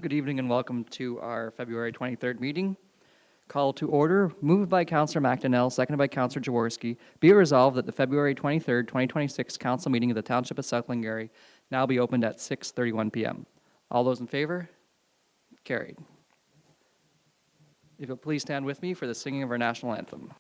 Good evening and welcome to our February 23rd meeting. Call to order, moved by Councillor McDonnell, seconded by Councillor Jaworski. Be it resolved that the February 23rd, 2026 council meeting of the Township of South Glengarry now be opened at 6:31 p.m. All those in favor? Carried. If you'll please stand with me for the singing of our national anthem.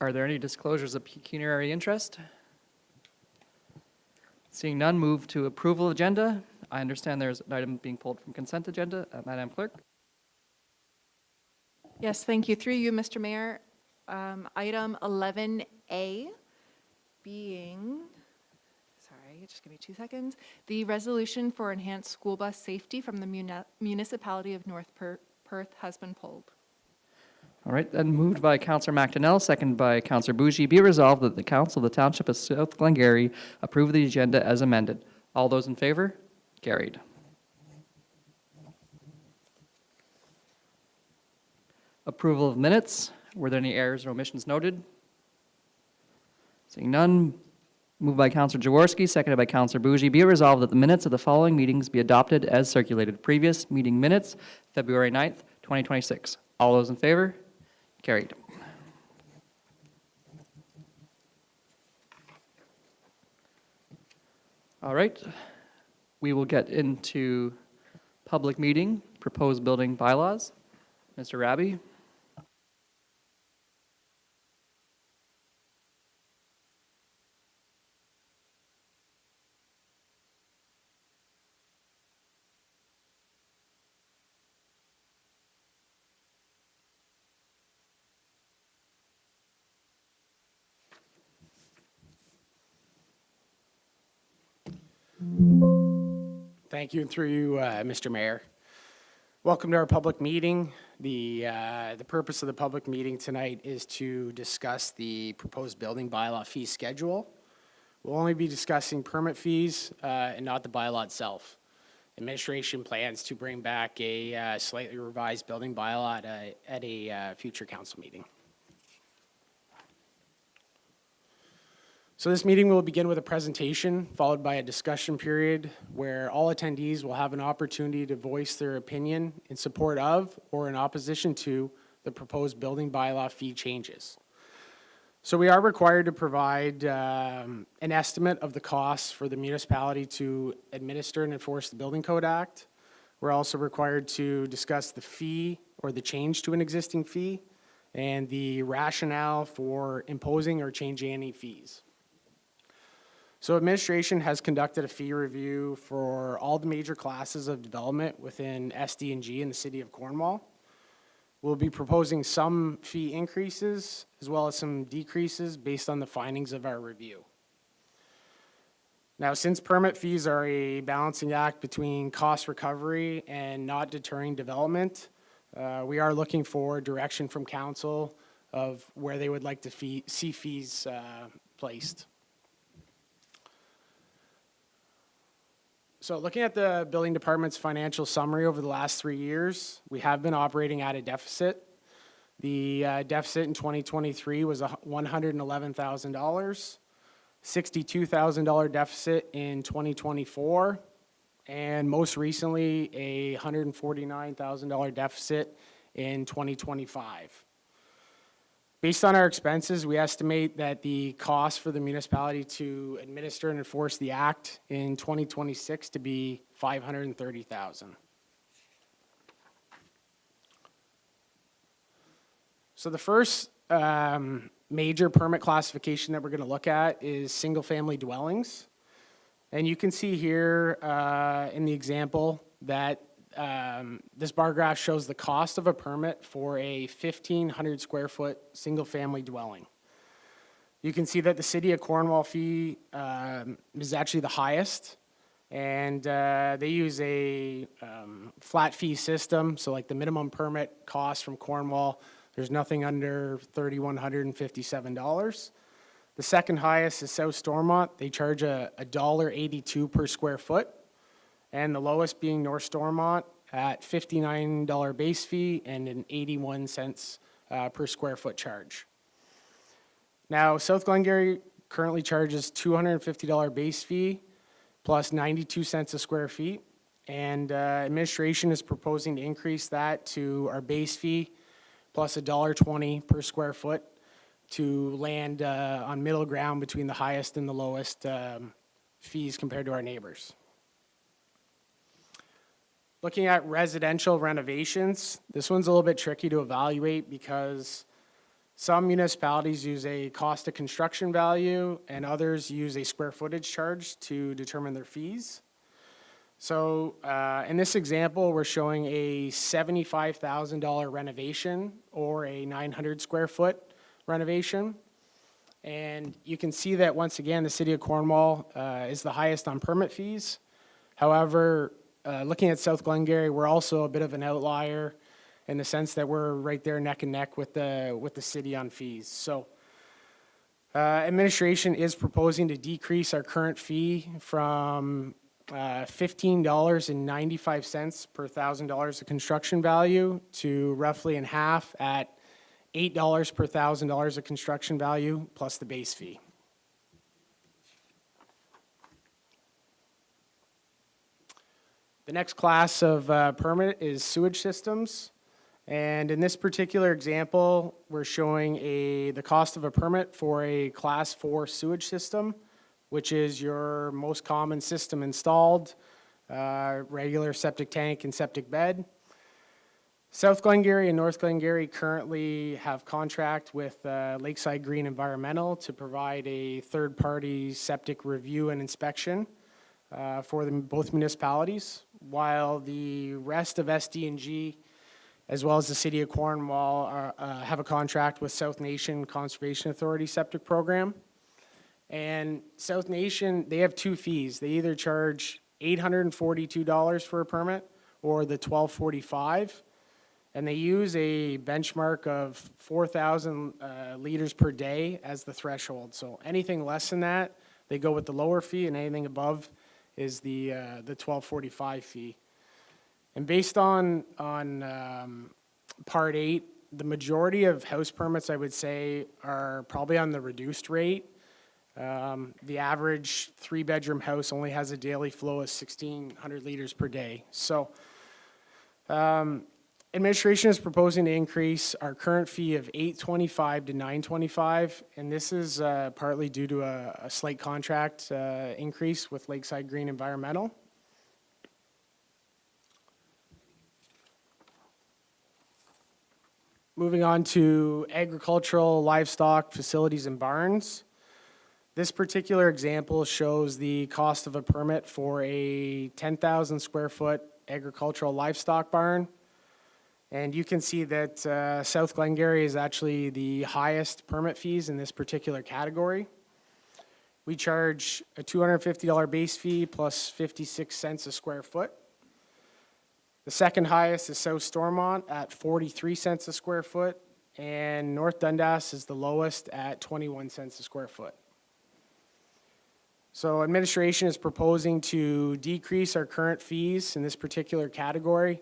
Are there any disclosures of pecuniary interest? Seeing none, move to approval agenda. I understand there's an item being pulled from consent agenda. Madam Clerk? Yes, thank you. Through you, Mr. Mayor. Item 11A being, sorry, just give me 2 seconds. The resolution for enhanced school bus safety from the municipality of North Perth has been pulled. All right, then moved by Councillor McDonnell, seconded by Councillor Bougie. Be resolved that the Council of the Township of South Glengarry approve the agenda as amended. All those in favor? Carried. Approval of minutes. Were there any errors or omissions noted? Seeing none, moved by Councillor Jaworski, seconded by Councillor Bougie. Be it resolved that the minutes of the following meetings be adopted as circulated. Previous meeting minutes, February 9th, 2026. All those in favor? Carried. All right, we will get into public meeting, proposed building bylaws. Mr. Raby. Thank you, and through you, Mr. Mayor. Welcome to our public meeting. The purpose of the public meeting tonight is to discuss the proposed building bylaw fee schedule. We'll only be discussing permit fees and not the bylaw itself. Administration plans to bring back a slightly revised building bylaw at a future council meeting. So this meeting will begin with a presentation followed by a discussion period where all attendees will have an opportunity to voice their opinion in support of or in opposition to the proposed building bylaw fee changes. So we are required to provide an estimate of the costs for the municipality to administer and enforce the Building Code Act. We're also required to discuss the fee or the change to an existing fee and the rationale for imposing or changing any fees. So administration has conducted a fee review for all the major classes of development within SD&G in the city of Cornwall. We'll be proposing some fee increases as well as some decreases based on the findings of our review. Now, since permit fees are a balancing act between cost recovery and not deterring development, we are looking for direction from council of where they would like to see fees placed. So looking at the building department's financial summary over the last 3 years, we have been operating at a deficit. The deficit in 2023 was $111,000, $62,000 deficit in 2024, and most recently a $149,000 deficit in 2025. Based on our expenses, we estimate that the cost for the municipality to administer and enforce the act in 2026 to be $530,000. So the first major permit classification that we're going to look at is single-family dwellings. And you can see here in the example that this bar graph shows the cost of a permit for a 1,500 square foot single-family dwelling. You can see that the City of Cornwall fee is actually the highest, and they use a flat fee system. So like the minimum permit cost from Cornwall, there's nothing under $3,157. The second highest is South Stormont. They charge a $1.82 per square foot. And the lowest being North Stormont at $59 base fee and an 81 cents per square foot charge. Now, South Glengarry currently charges $250 base fee plus 92 cents a square feet. And administration is proposing to increase that to our base fee plus $1.20 per square foot to land on middle ground between the highest and the lowest fees compared to our neighbors. Looking at residential renovations, this one's a little bit tricky to evaluate because some municipalities use a cost of construction value and others use a square footage charge to determine their fees. So in this example, we're showing a $75,000 renovation or a 900 square foot renovation. And you can see that once again, the City of Cornwall is the highest on permit fees. However, looking at South Glengarry, we're also a bit of an outlier in the sense that we're right there neck and neck with the city on fees. So administration is proposing to decrease our current fee from $15.95 per $1,000 of construction value to roughly in half at $8 per $1,000 of construction value plus the base fee. The next class of permit is sewage systems. And in this particular example, we're showing the cost of a permit for a class 4 sewage system, which is your most common system installed, regular septic tank and septic bed. South Glengarry and North Glengarry currently have contract with Lakeside Green Environmental to provide a third-party septic review and inspection for both municipalities, while the rest of SD&G, as well as the City of Cornwall, have a contract with South Nation Conservation Authority septic program. And South Nation, they have two fees. They either charge $842 for a permit or the $1,245. And they use a benchmark of 4,000 liters per day as the threshold. So anything less than that, they go with the lower fee, and anything above is the $1,245 fee. And based on Part 8, the majority of house permits, I would say, are probably on the reduced rate. The average 3-bedroom house only has a daily flow of 1,600 liters per day. So administration is proposing to increase our current fee of $825 to $925, and this is partly due to a slight contract increase with Lakeside Green Environmental. Moving on to agricultural, livestock, facilities, and barns. This particular example shows the cost of a permit for a 10,000 square foot agricultural livestock barn. And you can see that South Glengarry is actually the highest permit fees in this particular category. We charge a $250 base fee plus 56 cents a square foot. The second highest is South Stormont at 43 cents a square foot, and North Dundas is the lowest at 21 cents a square foot. So administration is proposing to decrease our current fees in this particular category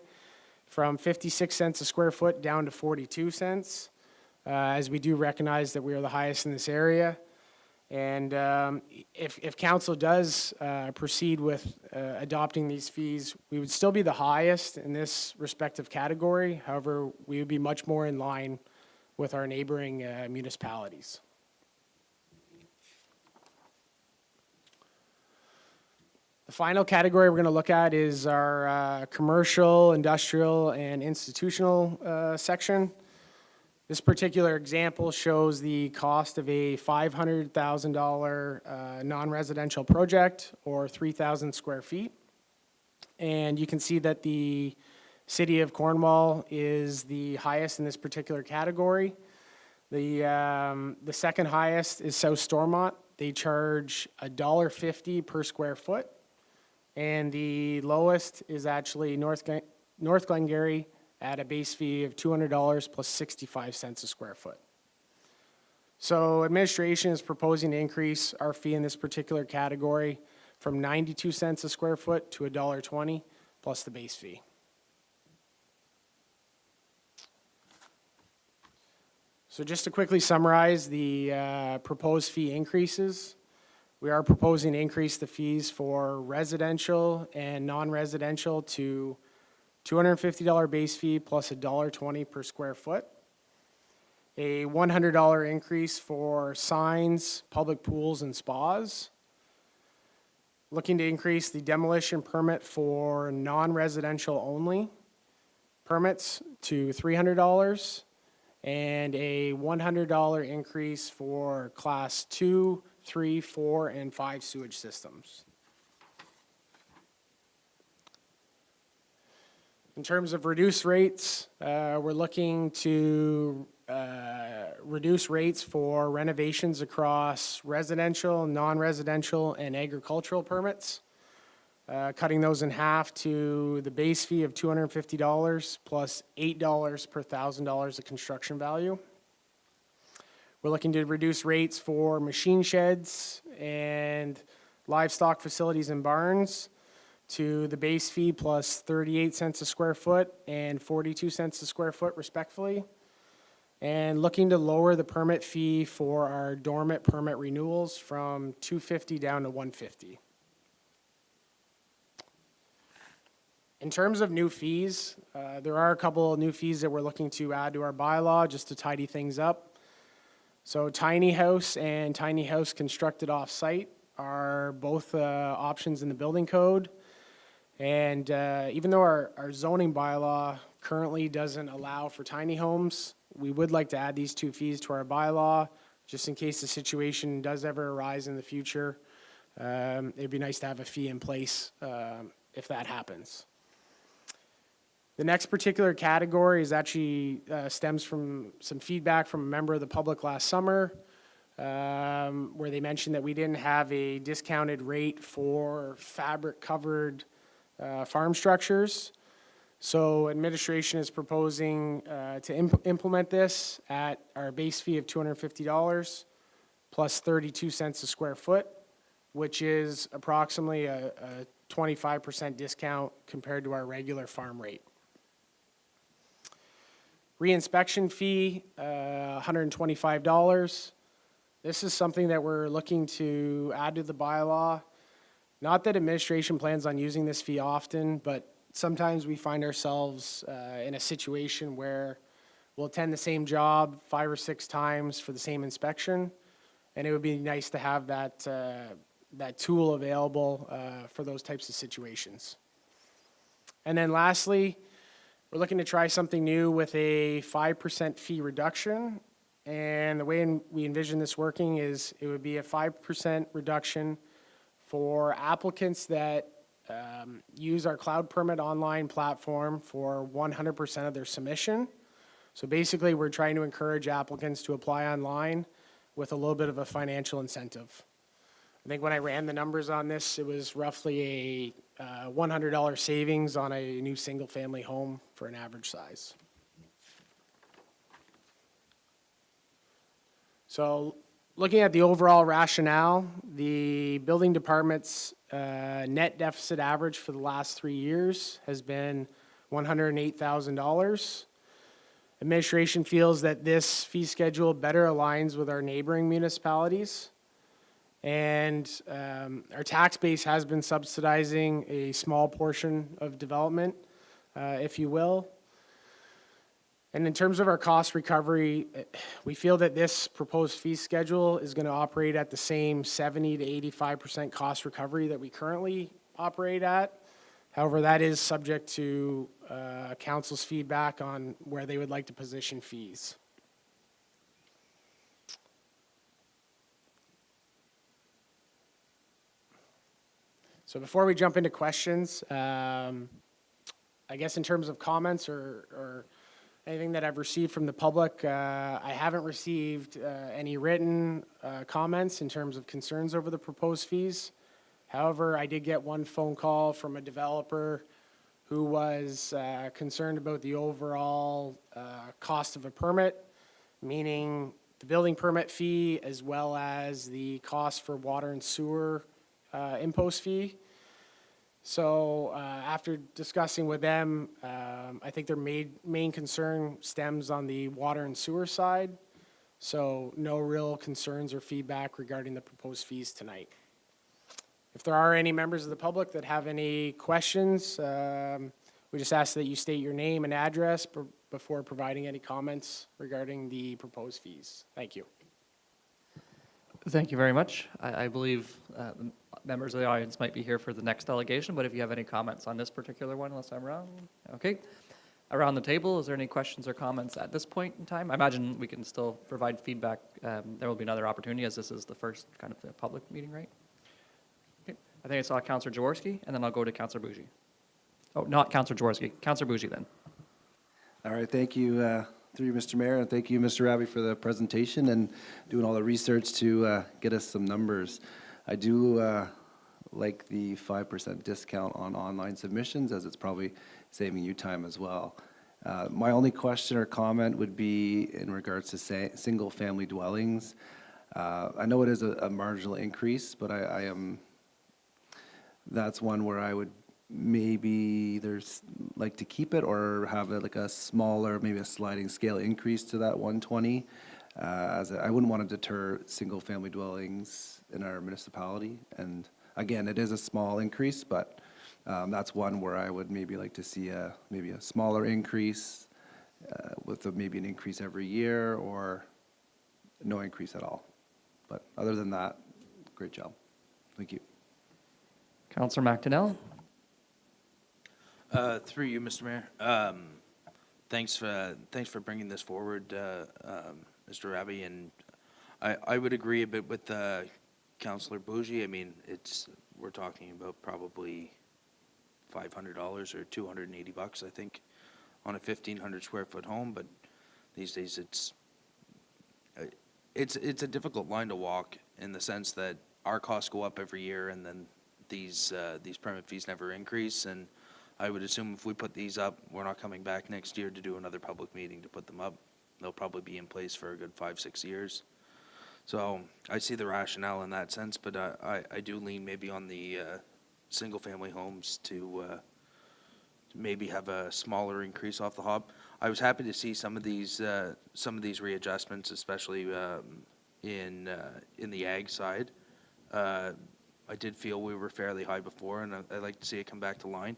from 56 cents a square foot down to 42 cents, as we do recognize that we are the highest in this area. And if council does proceed with adopting these fees, we would still be the highest in this respective category. However, we would be much more in line with our neighboring municipalities. The final category we're going to look at is our commercial, industrial, and institutional section. This particular example shows the cost of a $500,000 non-residential project, or 3,000 square feet. And you can see that the city of Cornwall is the highest in this particular category. The second highest is South Stormont. They charge $1.50 per square foot. And the lowest is actually North Glengarry at a base fee of $200 plus 65 cents a square foot. So administration is proposing to increase our fee in this particular category from 92 cents a square foot to $1.20 plus the base fee. So just to quickly summarize the proposed fee increases, we are proposing to increase the fees for residential and non-residential to $250 base fee plus $1.20 per square foot. A $100 increase for signs, public pools, and spas. Looking to increase the demolition permit for non-residential only permits to $300. And a $100 increase for class 2, 3, 4, and 5 sewage systems. In terms of reduced rates, we're looking to reduce rates for renovations across residential, non-residential, and agricultural permits, cutting those in half to the base fee of $250 plus $8 per $1,000 of construction value. We're looking to reduce rates for machine sheds and livestock facilities and barns to the base fee plus 38 cents a square foot and 42 cents a square foot respectively. And looking to lower the permit fee for our dormant permit renewals from $250 down to $150. In terms of new fees, there are a couple of new fees that we're looking to add to our bylaw just to tidy things up. So tiny house and tiny house constructed off-site are both options in the building code. And even though our zoning bylaw currently doesn't allow for tiny homes, we would like to add these two fees to our bylaw just in case the situation does ever arise in the future. It'd be nice to have a fee in place if that happens. The next particular category is actually stems from some feedback from a member of the public last summer, where they mentioned that we didn't have a discounted rate for fabric-covered farm structures. So administration is proposing to implement this at our base fee of $250 plus 32 cents a square foot, which is approximately a 25% discount compared to our regular farm rate. Reinspection fee, $125. This is something that we're looking to add to the bylaw. Not that administration plans on using this fee often, but sometimes we find ourselves in a situation where we'll attend the same job 5 or 6 times for the same inspection, and it would be nice to have that, that tool available for those types of situations. And then lastly, we're looking to try something new with a 5% fee reduction. And the way we envision this working is it would be a 5% reduction for applicants that use our Cloud Permit online platform for 100% of their submission. So basically, we're trying to encourage applicants to apply online with a little bit of a financial incentive. I think when I ran the numbers on this, it was roughly a $100 savings on a new single-family home for an average size. So Looking at the overall rationale, the building department's net deficit average for the last 3 years has been $108,000. Administration feels that this fee schedule better aligns with our neighboring municipalities. And our tax base has been subsidizing a small portion of development, if you will. And in terms of our cost recovery, we feel that this proposed fee schedule is going to operate at the same 70 to 85% cost recovery that we currently operate at. However, that is subject to council's feedback on where they would like to position fees. So before we jump into questions, I guess in terms of comments or anything that I've received from the public, I haven't received any written comments in terms of concerns over the proposed fees. However, I did get one phone call from a developer who was concerned about the overall cost of a permit, meaning the building permit fee as well as the cost for water and sewer impost fee. So after discussing with them, I think their main concern stems on the water and sewer side. So no real concerns or feedback regarding the proposed fees tonight. If there are any members of the public that have any questions, we just ask that you state your name and address before providing any comments regarding the proposed fees. Thank you. Thank you very much. I believe members of the audience might be here for the next delegation, but if you have any comments on this particular one, unless I'm wrong, okay. Around the table, is there any questions or comments at this point in time? I imagine we can still provide feedback. There will be another opportunity as this is the first kind of public meeting, right? Okay. I think I saw Councillor Jaworski, and then I'll go to Councillor Bougie. Oh, not Councillor Jaworski, Councillor Bougie then. All right, thank you, through you, Mr. Mayor, and thank you, Mr. Raby, for the presentation and doing all the research to get us some numbers. I do like the 5% discount on online submissions, as it's probably saving you time as well. My only question or comment would be in regards to single-family dwellings. I know it is a marginal increase, but I am, that's one where I would maybe either like to keep it or have it like a smaller, maybe a sliding scale increase to that 120. As I wouldn't want to deter single-family dwellings in our municipality. And again, it is a small increase, but that's one where I would maybe like to see maybe a smaller increase with maybe an increase every year or no increase at all. But other than that, great job. Thank you. Councillor McDonnell. Through you, Mr. Mayor. Thanks for bringing this forward, Mr. Raby, and I would agree a bit with Councillor Bougie. I mean, we're talking about probably $500 or $280, I think, on a 1,500 square foot home. But these days, it's a difficult line to walk in the sense that our costs go up every year, and then these permit fees never increase. And I would assume if we put these up, we're not coming back next year to do another public meeting to put them up. They'll probably be in place for a good 5-6 years. So I see the rationale in that sense, but I do lean maybe on the single-family homes to maybe have a smaller increase off the hop. I was happy to see some of these readjustments, especially in the ag side. I did feel we were fairly high before, and I'd like to see it come back to line.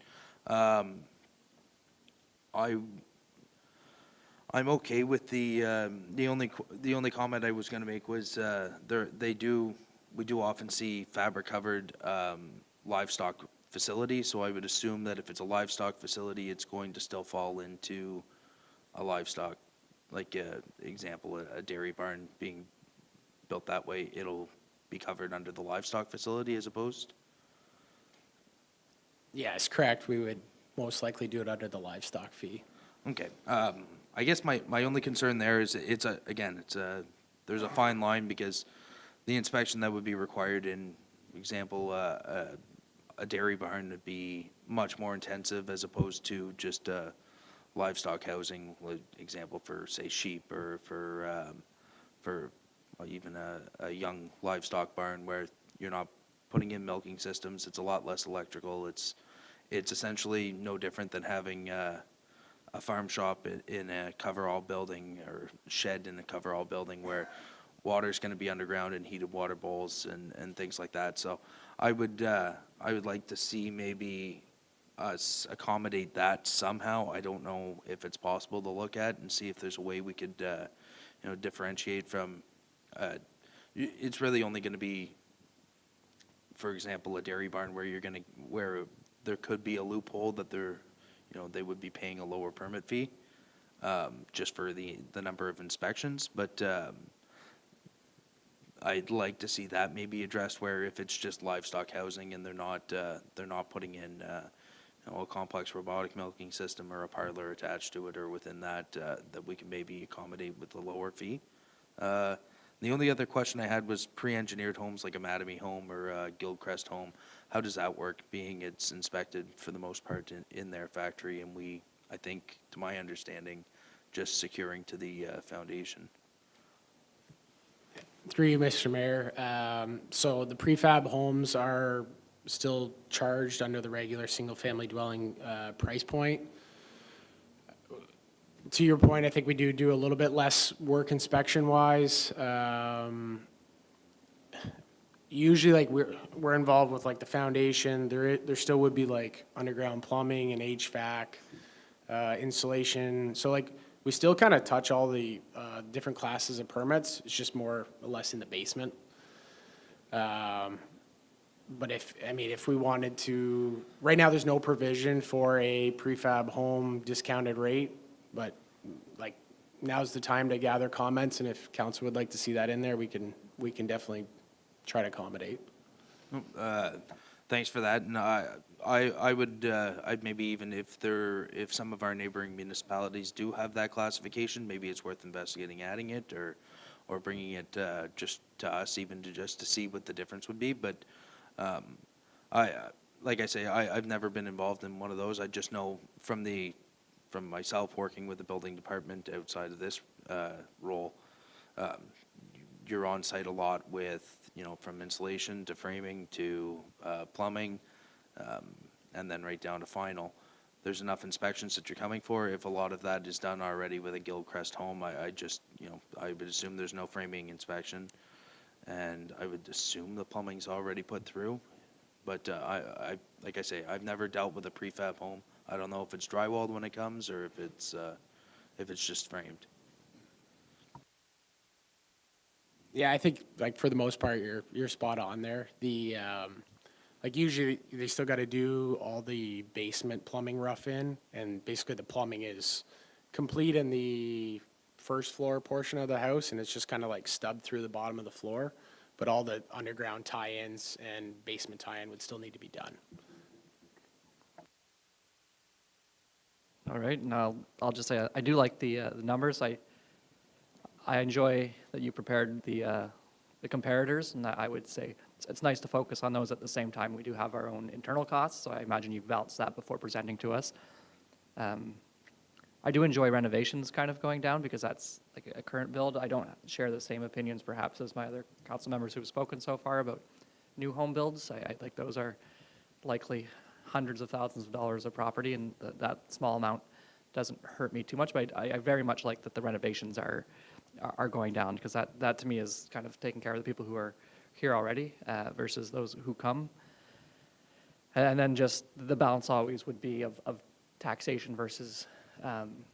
I'm okay with the only comment I was going to make was we do often see fabric covered livestock facilities, so I would assume that if it's a livestock facility, it's going to still fall into a livestock, like example, a dairy barn being built that way, it'll be covered under the livestock facility as opposed. Yes, correct. We would most likely do it under the livestock fee. Okay. I guess my only concern there is there's a fine line because the inspection that would be required in example a dairy barn would be much more intensive as opposed to just livestock housing, example for say sheep or for even a young livestock barn where you're not putting in milking systems. It's a lot less electrical. It's essentially no different than having a farm shop in a coverall building or shed in a coverall building where water's going to be underground in heated water bowls and things like that. So I would like to see maybe us accommodate that somehow. I don't know if it's possible to look at and see if there's a way we could differentiate from. It's really only going to be, for example, a dairy barn where there could be a loophole that they would be paying a lower permit fee, just for the number of inspections. But I'd like to see that maybe addressed, where if it's just livestock housing and they're not putting in a complex robotic milking system or a parlor attached to it or within that, that we can maybe accommodate with a lower fee. The only other question I had was pre-engineered homes like a Mattamy home or a Gilcrest home. How does that work, being it's inspected for the most part in their factory, and I think, to my understanding, just securing to the foundation? Through you, Mr. Mayor. So the prefab homes are still charged under the regular single-family dwelling price point. To your point, I think we do a little bit less work inspection-wise. Usually, like, we're involved with, like, the foundation. There still would be, like, underground plumbing and HVAC, insulation. So, like, we still kind of touch all the different classes of permits. It's just more or less in the basement. But if we wanted to, right now, there's no provision for a prefab home discounted rate, but, like, now's the time to gather comments, and if council would like to see that in there, we can definitely try to accommodate. Thanks for that. And I'd maybe, even if some of our neighboring municipalities do have that classification, maybe it's worth investigating adding it or bringing it just to us, even just to see what the difference would be. But like I say, I've never been involved in one of those. I just know from myself working with the building department outside of this role, you're on site a lot with, from insulation to framing to plumbing, and then right down to final. There's enough inspections that you're coming for. If a lot of that is done already with a Gilcrest home, I would assume there's no framing inspection, and I would assume the plumbing's already put through. But like I say, I've never dealt with a prefab home. I don't know if it's drywalled when it comes or if it's just framed. Yeah, I think, like, for the most part, you're spot on there. Like, usually they still got to do all the basement plumbing rough in, and basically the plumbing is complete in the first floor portion of the house, and it's just kind of like stubbed through the bottom of the floor. But all the underground tie-ins and basement tie-in would still need to be done. All right, and I'll just say I do like the numbers. I enjoy that you prepared the comparators, and I would say it's nice to focus on those at the same time. We do have our own internal costs, so I imagine you've balanced that before presenting to us. I do enjoy renovations kind of going down because that's like a current build. I don't share the same opinions perhaps as my other council members who have spoken so far about new home builds. I like those are likely hundreds of thousands of dollars of property, and that small amount doesn't hurt me too much. But I very much like that the renovations are going down, because that to me is kind of taking care of the people who are here already versus those who come. And then just the balance always would be of taxation versus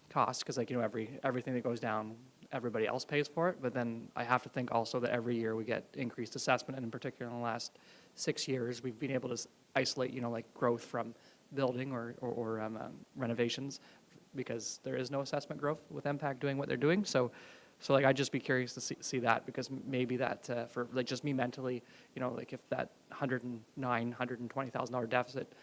cost, because everything that goes down, everybody else pays for it. But then I have to think also that every year we get increased assessment, and in particular in the last 6 years, we've been able to isolate, like growth from building or renovations, because there is no assessment growth with MPAC doing what they're doing. So like, I'd just be curious to see that, because maybe that for like just me mentally, like if that $120,000 deficit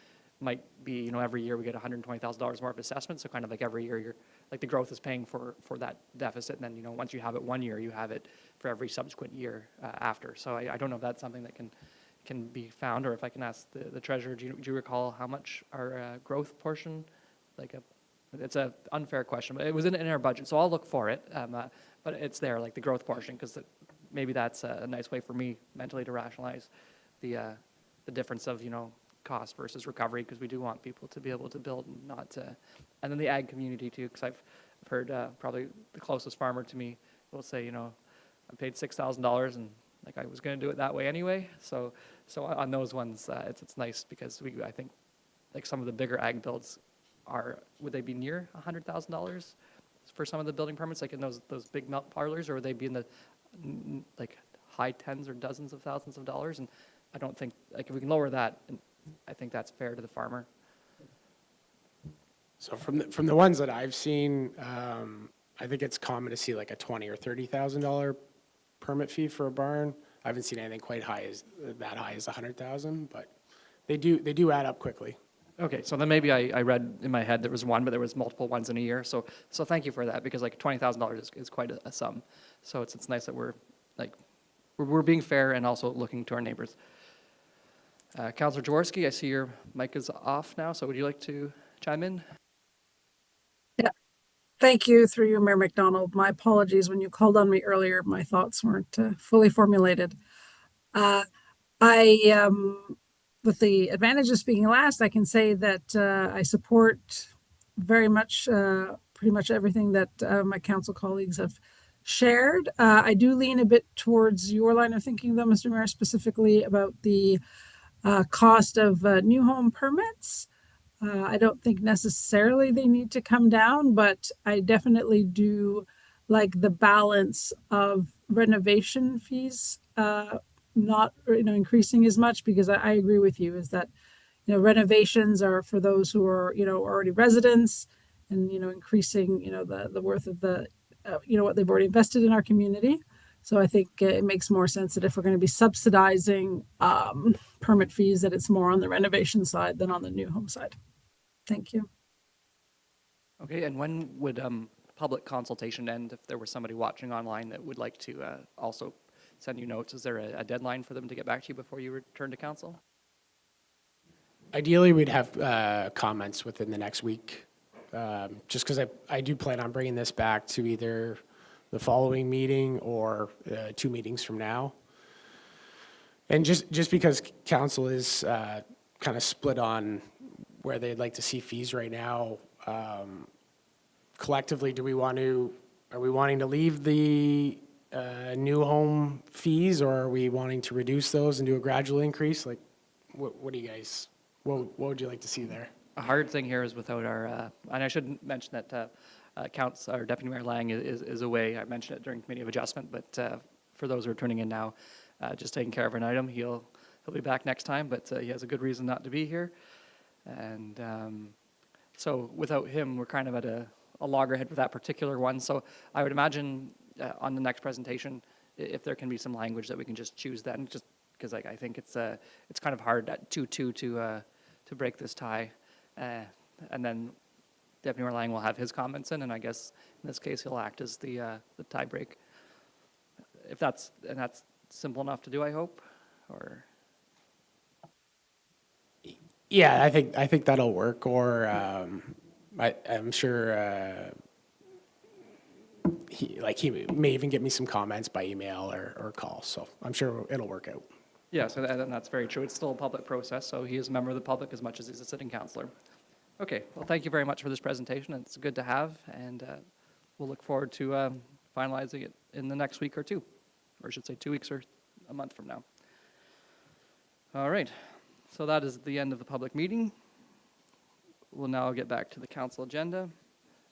might be, every year we get $120,000 more of assessment. So kind of like every year you're like the growth is paying for that deficit. And then, once you have it one year, you have it for every subsequent year after. So I don't know if that's something that can be found, or if I can ask the treasurer, do you recall how much our growth portion, it's an unfair question, but it was in our budget, so I'll look for it. But it's there, like the growth portion, because maybe that's a nice way for me mentally to rationalize the difference of, cost versus recovery, because we do want people to be able to build and not to, and then the ag community too, because I've heard probably the closest farmer to me will say, I paid $6,000 and like I was going to do it that way anyway. So on those ones, it's nice because I think like some of the bigger ag builds would they be near $100,000 for some of the building permits, like in those big milk parlors, or would they be in the like high tens or dozens of thousands of dollars? And I don't think, like, if we can lower that, I think that's fair to the farmer. So from the ones that I've seen, I think it's common to see like a $20,000 or $30,000 permit fee for a barn. I haven't seen anything quite that high as 100,000, but they do add up quickly. Okay, so then maybe I read in my head there was one, but there was multiple ones in a year. So thank you for that, because like $20,000 is quite a sum. So it's nice that we're being fair and also looking to our neighbors. Councillor Jaworski, I see your mic is off now, so would you like to chime in? Thank you, through you, Mayor McDonald. My apologies. When you called on me earlier, my thoughts weren't fully formulated. With the advantage of speaking last, I can say that I support very much, pretty much everything that my council colleagues have shared. I do lean a bit towards your line of thinking, though, Mr. Mayor, specifically about the cost of new home permits. I don't think necessarily they need to come down, but I definitely do like the balance of renovation fees not increasing as much, because I agree with you, is that renovations are for those who are already residents, and increasing the worth of the what they've already invested in our community. So I think it makes more sense that if we're going to be subsidizing permit fees, that it's more on the renovation side than on the new home side. Thank you. Okay, and when would public consultation end if there was somebody watching online that would like to also send you notes? Is there a deadline for them to get back to you before you return to council? Ideally, we'd have comments within the next week, just because I do plan on bringing this back to either the following meeting or 2 meetings from now. And just because council is kind of split on where they'd like to see fees right now, collectively, are we wanting to leave the new home fees, or are we wanting to reduce those and do a gradual increase? Like, what do you guys, what would you like to see there? A hard thing here is without our, and I should mention that our Deputy Mayor Lang is away. I mentioned it during Committee of Adjustment, but for those who are tuning in now, just taking care of an item. He'll be back next time, but he has a good reason not to be here. And so without him, we're kind of at a loggerhead with that particular one. So I would imagine on the next presentation, if there can be some language that we can just choose then, just because I think it's kind of hard at 2-2 to break this tie. And then Deputy Mayor Lang will have his comments in, and I guess in this case he'll act as the tie break. If that's simple enough to do, I hope, or. Yeah, I think that'll work. Or I'm sure he may even get me some comments by email or call. So I'm sure it'll work out. Yeah, so that's very true. It's still a public process, so he is a member of the public as much as he's a sitting councillor. Okay, well, thank you very much for this presentation. It's good to have, and we'll look forward to finalizing it in the next week or two, or I should say 2 weeks or a month from now. All right, so that is the end of the public meeting. We'll now get back to the council agenda,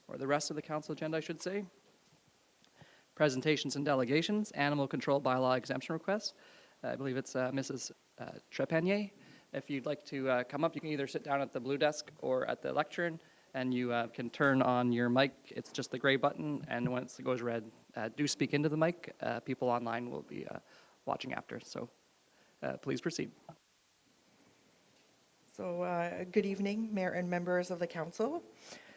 or the rest of the council agenda, I should say. Presentations and delegations, animal control bylaw exemption requests. I believe it's Mrs. Trepanier. If you'd like to come up, you can either sit down at the blue desk or at the lectern, and you can turn on your mic. It's just the gray button, and once it goes red, do speak into the mic. People online will be watching after, so please proceed. So good evening, Mayor and members of the council.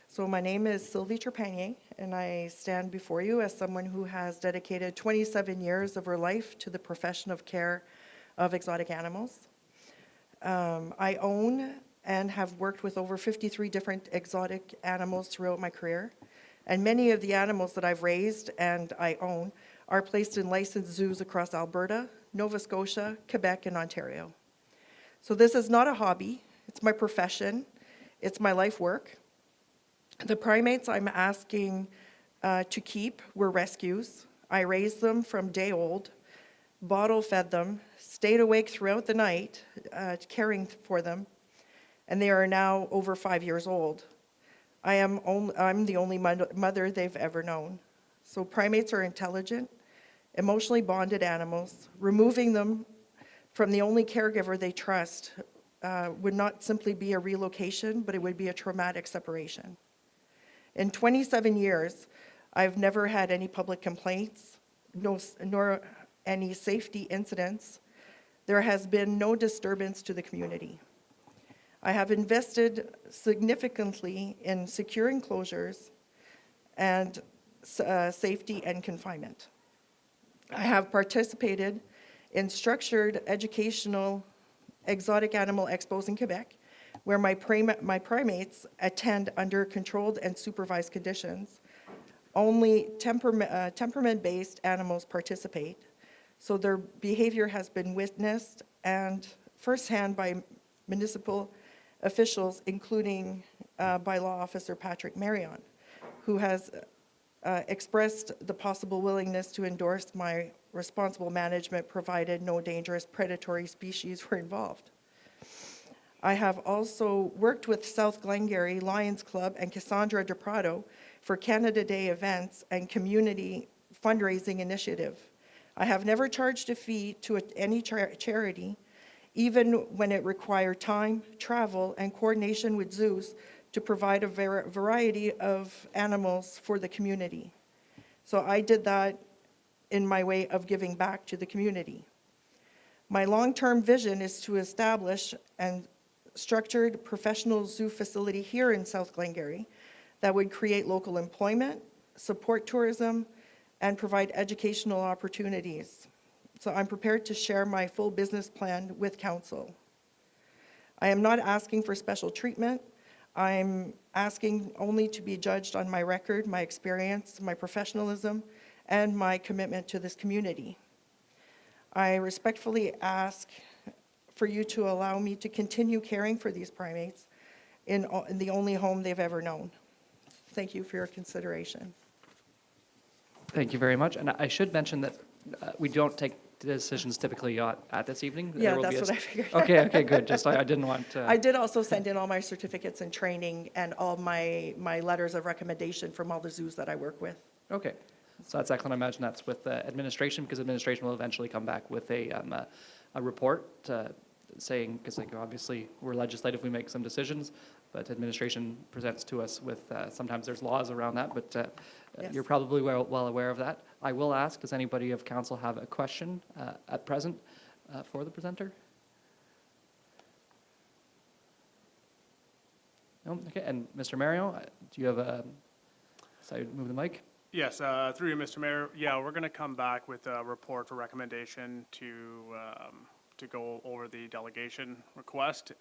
So my name is Sylvie Trepanier, and I stand before you as someone who has dedicated 27 years of her life to the profession of care of exotic animals. I own and have worked with over 53 different exotic animals throughout my career, and many of the animals that I've raised and I own are placed in licensed zoos across Alberta, Nova Scotia, Quebec, and Ontario. So this is not a hobby, it's my profession, it's my life work. The primates I'm asking to keep were rescues. I raised them from day old, bottle fed them, stayed awake throughout the night caring for them, and they are now over 5 years old. I'm the only mother they've ever known. So primates are intelligent, emotionally bonded animals. Removing them from the only caregiver they trust would not simply be a relocation, but it would be a traumatic separation. In 27 years, I've never had any public complaints, nor any safety incidents. There has been no disturbance to the community. I have invested significantly in secure enclosures and safety and confinement. I have participated in structured educational exotic animal expos in Quebec, where my primates attend under controlled and supervised conditions. Only temperament-based animals participate, so their behavior has been witnessed and firsthand by municipal officials, including bylaw officer Patrick Marion, who has expressed the possible willingness to endorse my responsible management provided no dangerous predatory species were involved. I have also worked with South Glengarry Lions Club and Cassandra de Prado for Canada Day events and community fundraising initiative. I have never charged a fee to any charity, even when it required time, travel, and coordination with zoos to provide a variety of animals for the community. So I did that in my way of giving back to the community. My long-term vision is to establish a structured professional zoo facility here in South Glengarry that would create local employment, support tourism, and provide educational opportunities. So I'm prepared to share my full business plan with council. I am not asking for special treatment. I'm asking only to be judged on my record, my experience, my professionalism, and my commitment to this community. I respectfully ask for you to allow me to continue caring for these primates in the only home they've ever known. Thank you for your consideration. Thank you very much. And I should mention that we don't take decisions typically at this evening. There Yeah, will be that's a what I figured. Okay, good. Just I didn't want to. I did also send in all my certificates and training and all my letters of recommendation from all the zoos that I work with. Okay. So that's excellent. I imagine that's with administration, because administration will eventually come back with a report saying, because obviously we're legislative, we make some decisions, but administration presents to us with, sometimes there's laws around that, but Yes. you're probably well aware of that. I will ask, does anybody of council have a question at present for the presenter? No? Okay, and Mr. Mario, do you have a, sorry, move the mic? Yes, through you, Mr. Mayor. Yeah, we're going to come back with a report or recommendation to go over the delegation request.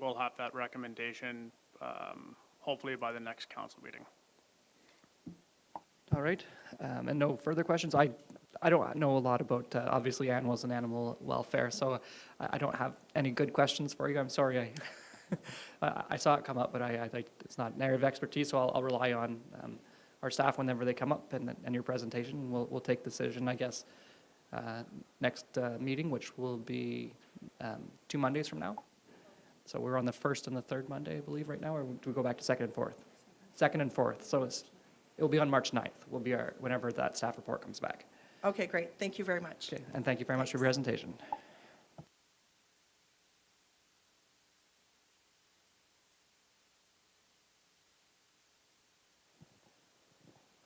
We'll have that recommendation hopefully by the next council meeting. All right, and no further questions? I don't know a lot about, obviously, animals and animal welfare, so I don't have any good questions for you. I'm sorry, I saw it come up, but it's not an area of expertise, so I'll rely on our staff whenever they come up and your presentation. We'll take decision, I guess, next meeting, which will be 2 Mondays from now. So we're on the 1st and the 3rd Monday, I believe, right now, or do we go back to 2nd and 4th? 2nd and 4th, so it'll be on March 9th, will be whenever that staff report comes back. Okay, great. Thank you very much. Okay, and thank you very much for your presentation.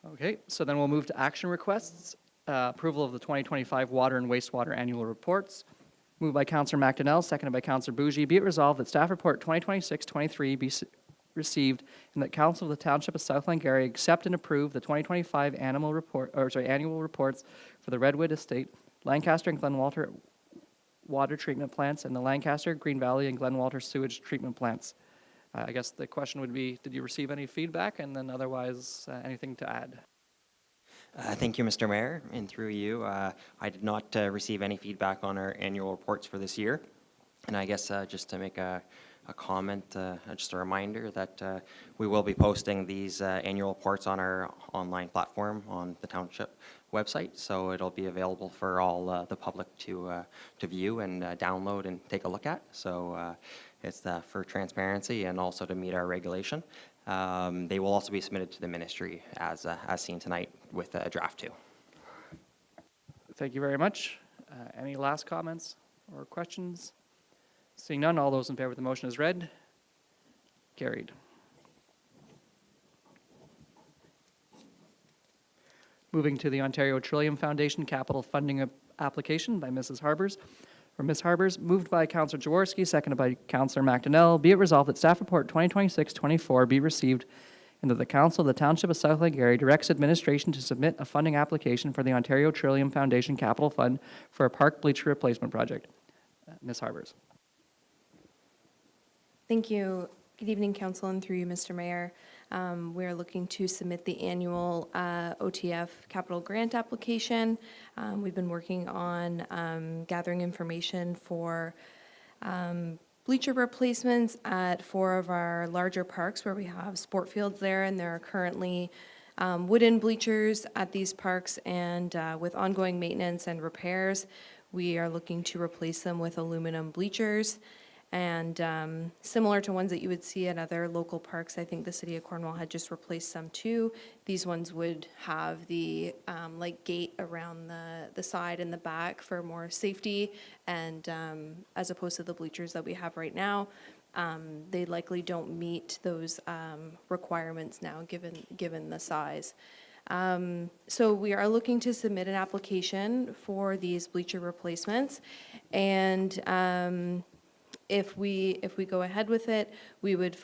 Okay, so then we'll move to action requests. Approval of the 2025 Water and Wastewater Annual Reports. Moved by Councillor McDonnell, seconded by Councillor Bougie. Be it resolved that staff report 2026-23 be received and that Council of the Township of South Glengarry accept and approve the 2025 annual reports for the Redwood Estate, Lancaster and Glenwalter water treatment plants, and the Lancaster, Green Valley, and Glenwalter sewage treatment plants. I guess the question would be, did you receive any feedback, and then otherwise anything to add? Thank you, Mr. Mayor, and through you, I did not receive any feedback on our annual reports for this year. And I guess just to make a comment, just a reminder that we will be posting these annual reports on our online platform on the township website. So it'll be available for all the public to view and download and take a look at. So it's for transparency and also to meet our regulation. They will also be submitted to the ministry as seen tonight with draft 2. Thank you very much. Any last comments or questions? Seeing none, all those in favor of the motion is read. Carried. Moving to the Ontario Trillium Foundation capital funding application by Mrs. Harbers. Or Ms. Harbers, moved by Councillor Jaworski, seconded by Councillor McDonnell. Be it resolved that staff report 2026-24 be received and that the Council of the Township of South Lake Erie directs administration to submit a funding application for the Ontario Trillium Foundation Capital Fund for a park bleacher replacement project. Ms. Harbers. Thank you. Good evening, Council, and through you, Mr. Mayor. We are looking to submit the annual OTF capital grant application. We've been working on gathering information for bleacher replacements at 4 of our larger parks where we have sport fields there, and there are currently wooden bleachers at these parks, and with ongoing maintenance and repairs, we are looking to replace them with aluminum bleachers. And similar to ones that you would see at other local parks, I think the city of Cornwall had just replaced some too. These ones would have the like gate around the side and the back for more safety, and as opposed to the bleachers that we have right now. They likely don't meet those requirements now, given the size. So we are looking to submit an application for these bleacher replacements, and if we go ahead with it, we would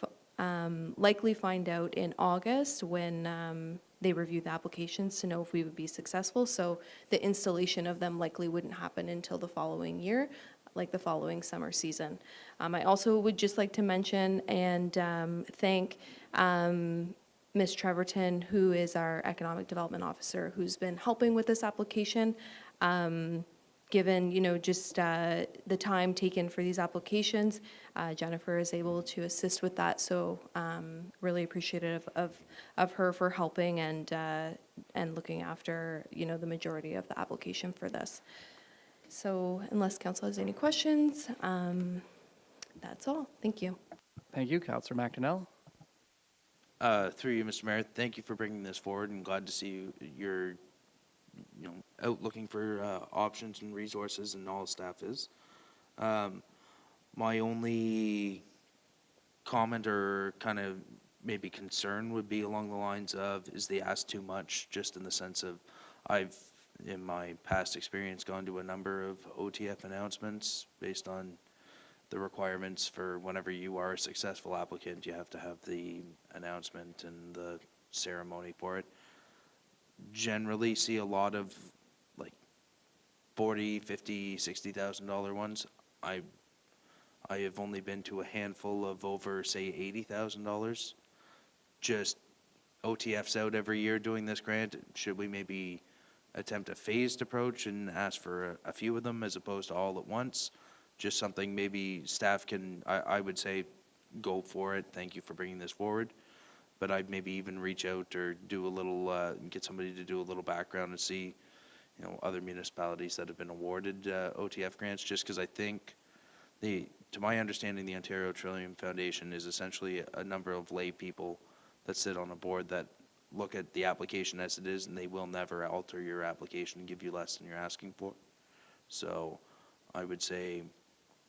likely find out in August when they review the applications to know if we would be successful. So the installation of them likely wouldn't happen until the following year, like the following summer season. I also would just like to mention and thank Ms. Treverton, who is our Economic Development Officer, who's been helping with this application. Given, just the time taken for these applications, Jennifer is able to assist with that. So really appreciative of her for helping and looking after, the majority of the application for this. So unless council has any questions, that's all. Thank you. Thank you, Councillor McDonnell. Through you, Mr. Mayor, thank you for bringing this forward, and glad to see you're out looking for options and resources, and all staff is. My only comment or kind of maybe concern would be along the lines of, is they ask too much, just in the sense of, I've, in my past experience, gone to a number of OTF announcements based on the requirements for whenever you are a successful applicant, you have to have the announcement and the ceremony for it. Generally see a lot of like $40,000, $50,000, $60,000 ones. I have only been to a handful of over, say, $80,000. Just OTF's out every year doing this grant. Should we maybe attempt a phased approach and ask for a few of them as opposed to all at once? Just something maybe staff can, I would say, go for it. Thank you for bringing this forward. But I'd maybe even reach out or do a little, get somebody to do a little background and see, other municipalities that have been awarded OTF grants, just because I think to my understanding, the Ontario Trillium Foundation is essentially a number of lay people that sit on a board that look at the application as it is, and they will never alter your application and give you less than you're asking for. So I would say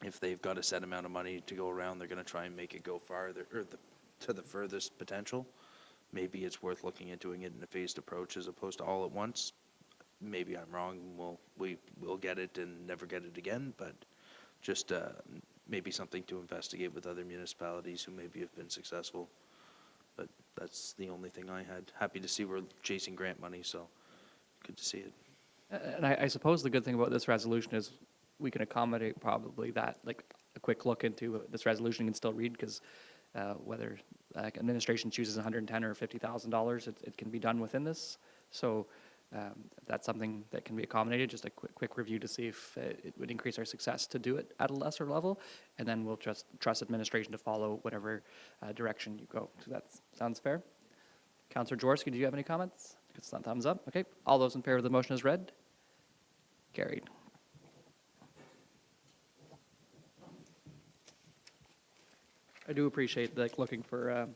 if they've got a set amount of money to go around, they're going to try and make it go farther, or to the furthest potential. Maybe it's worth looking at doing it in a phased approach as opposed to all at once. Maybe I'm wrong. We'll get it and never get it again, but just maybe something to investigate with other municipalities who maybe have been successful. But that's the only thing I had. Happy to see we're chasing grant money, so good to see it. And I suppose the good thing about this resolution is we can accommodate probably that, like a quick look into this resolution you can still read, because whether administration chooses $110,000 or $50,000, it can be done within this. So If that's something that can be accommodated, just a quick review to see if it would increase our success to do it at a lesser level, and then we'll just trust administration to follow whatever direction you go. So that sounds fair. Councillor Jaworski, do you have any comments? It's not thumbs up. Okay. All those in favor of the motion as read? Carried. I do appreciate looking for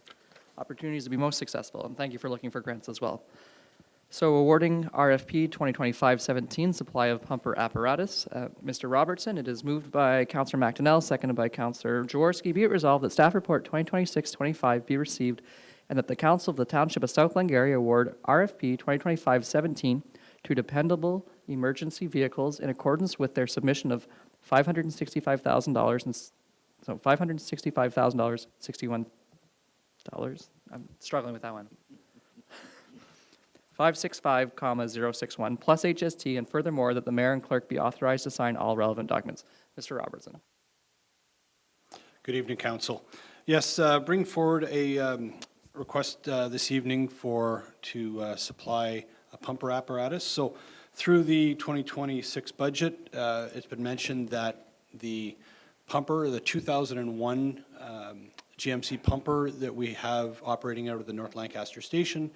opportunities to be most successful, and thank you for looking for grants as well. So awarding RFP 2025-17, supply of pumper apparatus. Mr. Robertson, it is moved by Councillor McDonnell, seconded by Councillor Jaworski. Be it resolved that staff report 2026-25 be received and that the Council of the Township of South Glengarry award RFP 2025-17 to Dependable Emergency Vehicles in accordance with their submission of $565,000 and so $565,000, $61. I'm struggling with that one. 565,061 plus HST, and furthermore that the mayor and clerk be authorized to sign all relevant documents. Mr. Robertson. Good evening, Council. Yes, bring forward a request this evening to supply a pumper apparatus. So through the 2026 budget, it's been mentioned that the pumper, the 2001 GMC pumper that we have operating out of the North Lancaster Station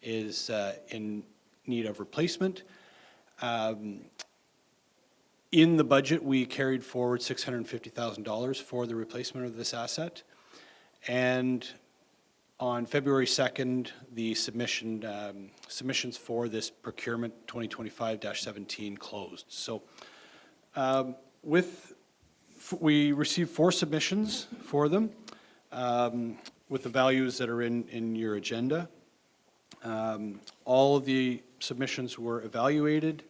is in need of replacement. In the budget, we carried forward $650,000 for the replacement of this asset. And on February 2nd, the submissions for this procurement 2025-17 closed. So we received 4 submissions for them with the values that are in your agenda. All of the submissions were evaluated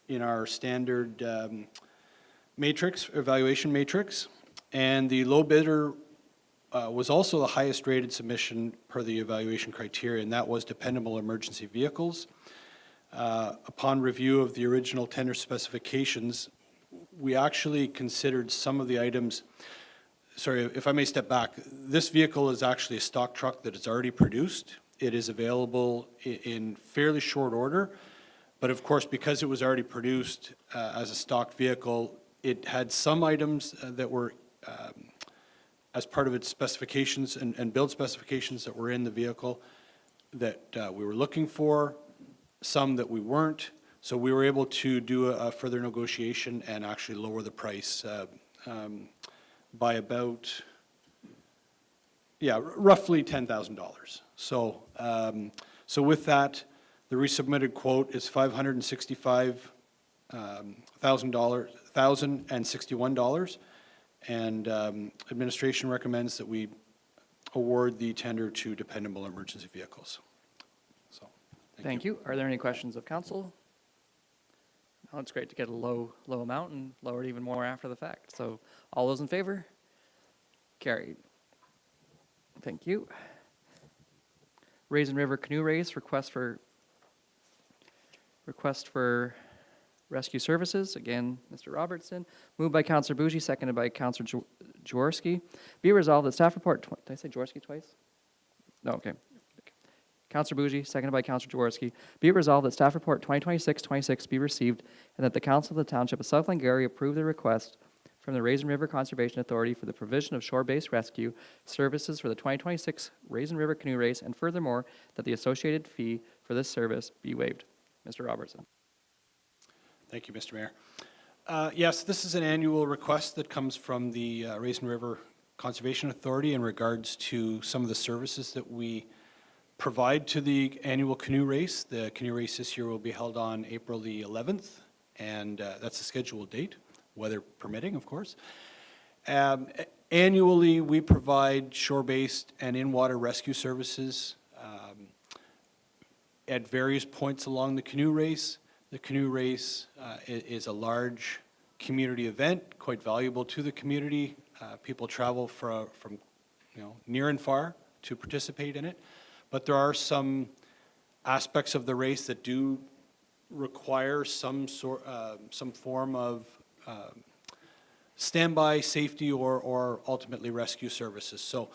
in our standard evaluation matrix, and the low bidder was also the highest rated submission per the evaluation criteria, and that was Dependable Emergency Vehicles. Upon review of the original tender specifications, we actually considered some of the items. Sorry, if I may step back, this vehicle is actually a stock truck that is already produced. It is available in fairly short order, but of course, because it was already produced as a stock vehicle, it had some items that were as part of its specifications and build specifications that were in the vehicle that we were looking for, some that we weren't. So we were able to do a further negotiation and actually lower the price by about, roughly $10,000. So, so with that, the resubmitted quote is $565,061, and administration recommends that we award the tender to Dependable Emergency Vehicles. So, Thank you. Are there any questions of council? Oh, it's great to get a low amount and lower it even more after the fact. So all those in favor? Carried. Thank you. Raisin River Canoe Race, request for rescue services. Again, Mr. Robertson. Moved by Councillor Bougie, seconded by Councillor Jaworski. Be resolved that staff report, did I say Jaworski twice? No, okay. Councillor Bougie, seconded by Councillor Jaworski. Be it resolved that staff report 2026-26 be received and that the Council of the Township of South Glengarry approve the request from the Raisin River Conservation Authority for the provision of shore-based rescue services for the 2026 Raisin River Canoe Race, and furthermore, that the associated fee for this service be waived. Mr. Robertson. Thank you, Mr. Mayor. Yes, this is an annual request that comes from the Raisin River Conservation Authority in regards to some of the services that we provide to the annual canoe race. The canoe race this year will be held on April the 11th, and that's a scheduled date, weather permitting, of course. Annually, we provide shore-based and in-water rescue services at various points along the canoe race. The canoe race is a large community event, quite valuable to the community. People travel from near and far to participate in it. But there are some aspects of the race that do require some form of standby, safety, or ultimately rescue services. So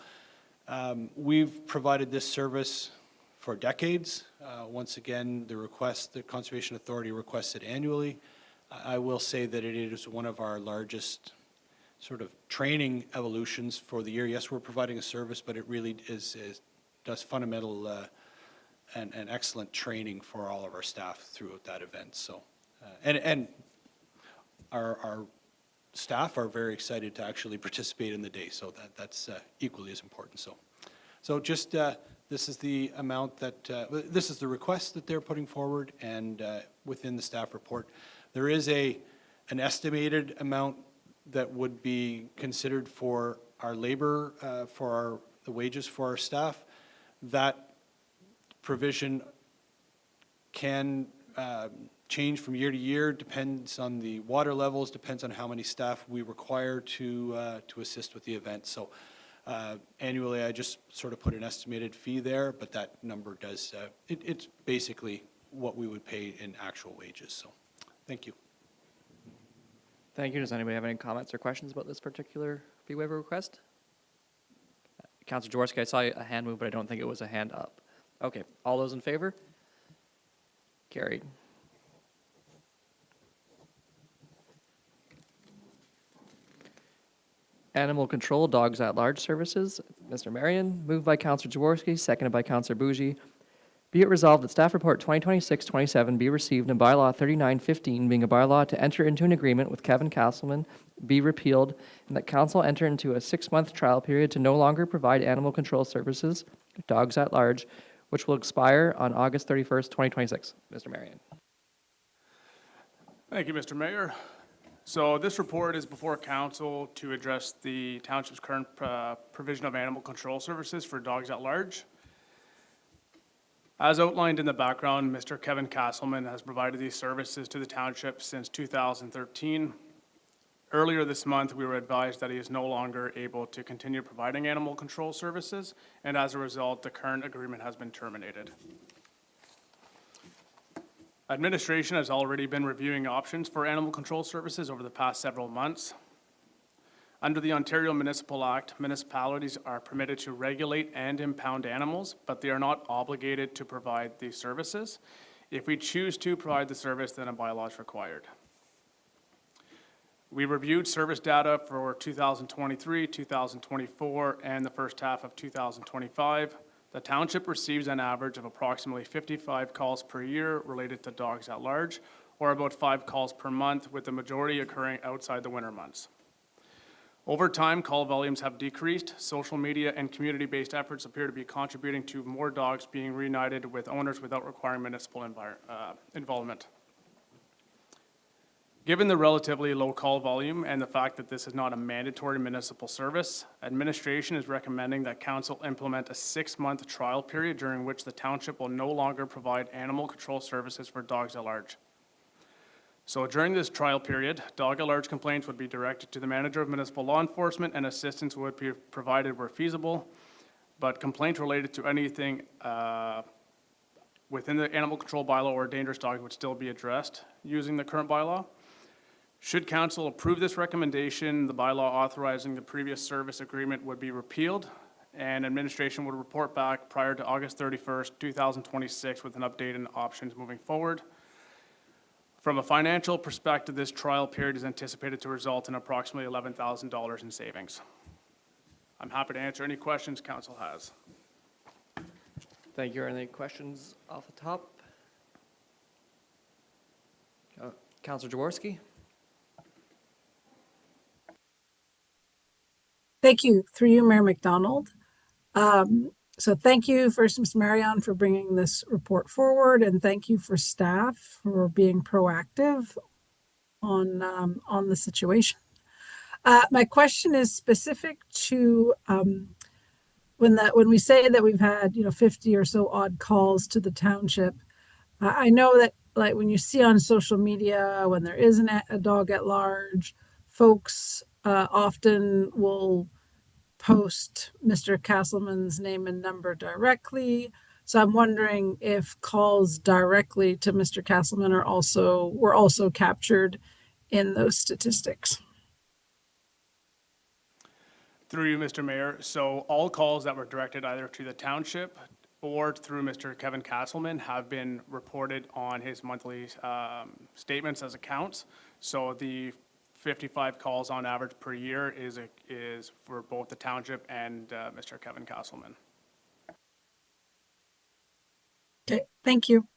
we've provided this service for decades. Once again, the Conservation Authority requests it annually. I will say that it is one of our largest sort of training evolutions for the year. Yes, we're providing a service, but it really does fundamental and excellent training for all of our staff throughout that event. So, and our staff are very excited to actually participate in the day, so that's equally as important. So just this is the amount that this is the request that they're putting forward, and within the staff report, there is an estimated amount that would be considered for our labor, for the wages for our staff. That provision can change from year to year, depends on the water levels, depends on how many staff we require to assist with the event. So annually, I just sort of put an estimated fee there, but that number does, it's basically what we would pay in actual wages. So thank you. Thank you. Does anybody have any comments or questions about this particular fee waiver request? Councilor Jaworski, I saw a hand move, but I don't think it was a hand up. Okay, all those in favor? Carried. Animal Control Dogs at Large Services, Mr. Marion, moved by Councilor Jaworski, seconded by Councilor Bougie. Be it resolved that Staff Report 2026-27 be received and Bylaw 3915, being a bylaw to enter into an agreement with Kevin Castleman, be repealed, and that Council enter into a 6-month trial period to no longer provide animal control services, dogs at large, which will expire on August 31st, 2026. Mr. Marion. Thank you, Mr. Mayor. So this report is before council to address the township's current provision of animal control services for dogs at large. As outlined in the background, Mr. Kevin Castleman has provided these services to the township since 2013. Earlier this month, we were advised that he is no longer able to continue providing animal control services, and as a result, the current agreement has been terminated. Administration has already been reviewing options for animal control services over the past several months. Under the Ontario Municipal Act, municipalities are permitted to regulate and impound animals, but they are not obligated to provide these services. If we choose to provide the service, then a bylaw is required. We reviewed service data for 2023, 2024, and the first half of 2025. The township receives an average of approximately 55 calls per year related to dogs at large, or about 5 calls per month, with the majority occurring outside the winter months. Over time, call volumes have decreased. Social media and community-based efforts appear to be contributing to more dogs being reunited with owners without requiring municipal involvement. Given the relatively low call volume and the fact that this is not a mandatory municipal service, administration is recommending that council implement a 6-month trial period during which the township will no longer provide animal control services for dogs at large. So during this trial period, dog at large complaints would be directed to the manager of municipal law enforcement, and assistance would be provided where feasible. But complaints related to anything within the animal control bylaw or dangerous dogs would still be addressed using the current bylaw. Should council approve this recommendation, the bylaw authorizing the previous service agreement would be repealed, and administration would report back prior to August 31st, 2026 with an update and options moving forward. From a financial perspective, this trial period is anticipated to result in approximately $11,000 in savings. I'm happy to answer any questions council has. Thank you. Are there any questions off the top? Councilor Jaworski? Thank you. Through you, Mayor McDonald. So thank you first, Ms. Marion, for bringing this report forward, and thank you for staff for being proactive on the situation. My question is specific to when we say that we've had 50 or so odd calls to the township. I know that like when you see on social media when there isn't a dog at large, folks often will post Mr. Castleman's name and number directly. So I'm wondering if calls directly to Mr. Castleman were also captured in those statistics. Through you, Mr. Mayor. So all calls that were directed either to the township board through Mr. Kevin Castleman have been reported on his monthly statements as accounts. So the 55 calls on average per year is for both the township and Mr. Kevin Castleman. Okay, thank you.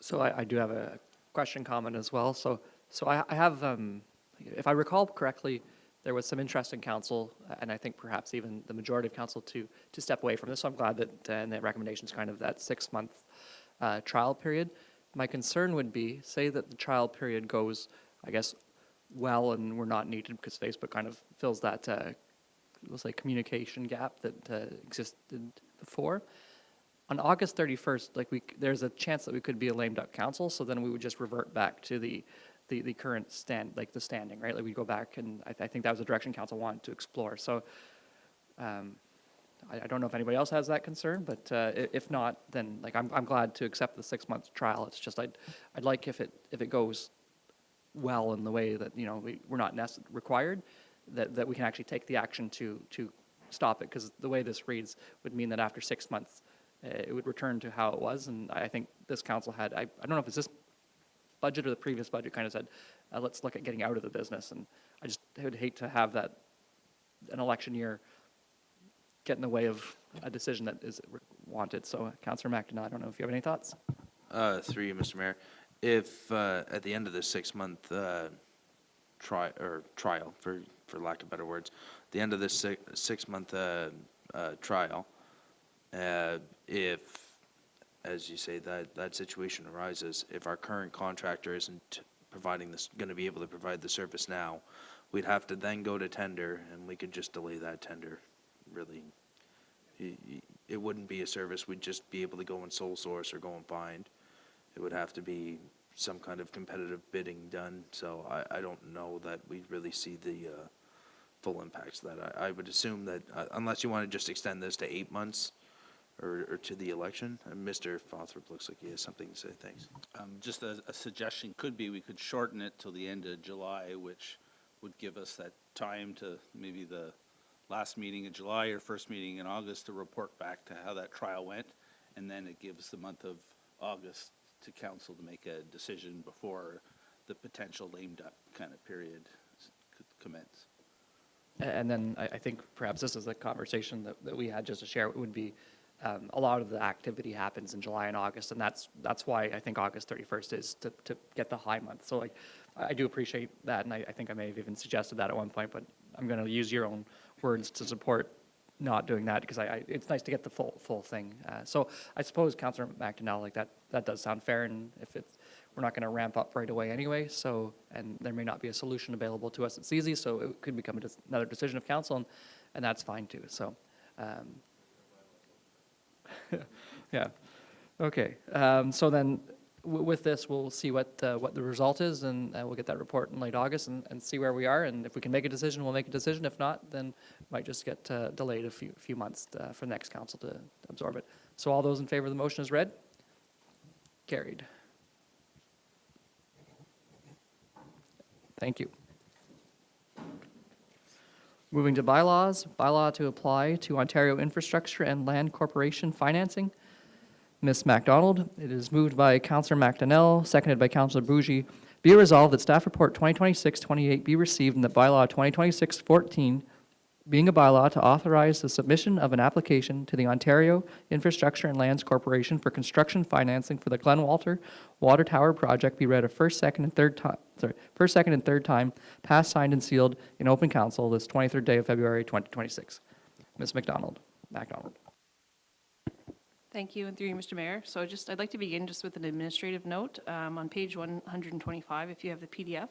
So I do have a question comment as well. So I have, if I recall correctly, there was some interest in council, and I think perhaps even the majority of council to step away from this. So I'm glad that, and the recommendation is kind of that 6-month trial period. My concern would be, say that the trial period goes, I guess, well, and we're not needed because Facebook kind of fills that, let's say, communication gap that existed before. On August 31st, there's a chance that we could be a lame duck council, so then we would just revert back to the current the standing, right? Like we go back, and I think that was the direction council wanted to explore. So I don't know if anybody else has that concern, but if not, then I'm glad to accept the 6-month trial. It's just I'd like if it goes well in the way that we're not required, that we can actually take the action to stop it, because the way this reads would mean that after 6 months it would return to how it was. And I think this council had, I don't know if it's this budget or the previous budget, kind of said, let's look at getting out of the business. And I would hate to have that, an election year, get in the way of a decision that is wanted. So Councillor McDonough, I don't know if you have any thoughts. Through you, Mr. Mayor. If at the end of the 6-month trial, for lack of better words, the end of this 6-month trial, if, as you say, that situation arises, if our current contractor isn't going to be able to provide the service now, we'd have to then go to tender, and we could just delay that tender. Really, it wouldn't be a service we'd just be able to go and sole source or go and find. It would have to be some kind of competitive bidding done. So I don't know that we really see the full impacts of that. I would assume that unless you want to just extend this to 8 months or to the election. Mr. Fothrop looks like he has something to say. Thanks. Just a suggestion could be we could shorten it till the end of July, which would give us that time to maybe the last meeting in July or first meeting in August to report back to how that trial went. And then it gives the month of August to council to make a decision before the potential lame duck kind of period could commence. And then I think perhaps this is a conversation that we had just to share. It would be a lot of the activity happens in July and August, and that's why I think August 31st is to get the high month. So I do appreciate that, and I think I may have even suggested that at one point, but I'm going to use your own words to support not doing that, because it's nice to get the full thing. So I suppose, Councillor McDonnell, that does sound fair, and if we're not going to ramp up right away anyway, so, and there may not be a solution available to us that's easy, so it could become another decision of council, and that's fine too. So, yeah, okay. So then, with this, we'll see what the result is, and we'll get that report in late August and see where we are. And if we can make a decision, we'll make a decision. If not, then it might just get delayed a few months for the next council to absorb it. So all those in favor of the motion as read? Carried. Thank you. Moving to bylaws. Bylaw to apply to Ontario Infrastructure and Land Corporation financing. Ms. MacDonald. It is moved by Councillor McDonnell, seconded by Councillor Bougee. Be it resolved that Staff Report 2026-28 be received and that Bylaw 2026-14, being a bylaw to authorize the submission of an application to the Ontario Infrastructure and Lands Corporation for construction financing for the Glen Walter Water Tower project, be read a first, second, and third time, passed, signed, and sealed in open council this 23rd day of February 2026. Ms. MacDonald. Thank you, and through you, Mr. Mayor. So I'd like to begin just with an administrative note. On page 125, if you have the PDF,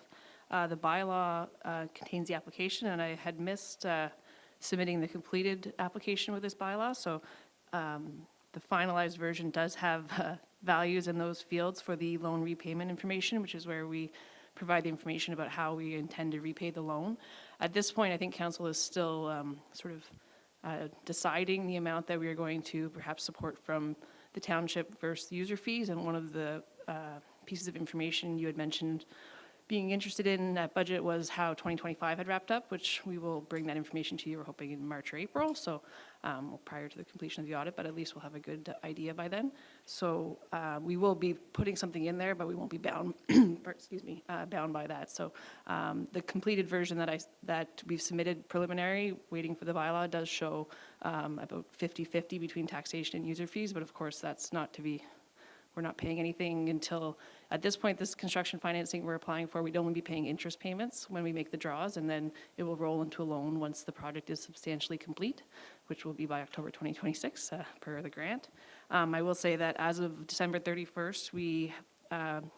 the bylaw contains the application, and I had missed submitting the completed application with this bylaw. So the finalized version does have values in those fields for the loan repayment information, which is where we provide the information about how we intend to repay the loan. At this point, I think council is still deciding the amount that we are going to perhaps support from the township versus user fees. And one of the pieces of information you had mentioned being interested in that budget was how 2025 had wrapped up, which we will bring that information to you, we're hoping in March or April, so prior to the completion of the audit, but at least we'll have a good idea by then. So we will be putting something in there, but we won't be bound, excuse me, bound by that. So the completed version that we've submitted preliminary, waiting for the bylaw, does show about 50-50 between taxation and user fees, but of course that's not to be, we're not paying anything until, at this point, this construction financing we're applying for, we'd only be paying interest payments when we make the draws, and then it will roll into a loan once the project is substantially complete, which will be by October 2026 per the grant. I will say that as of December 31st,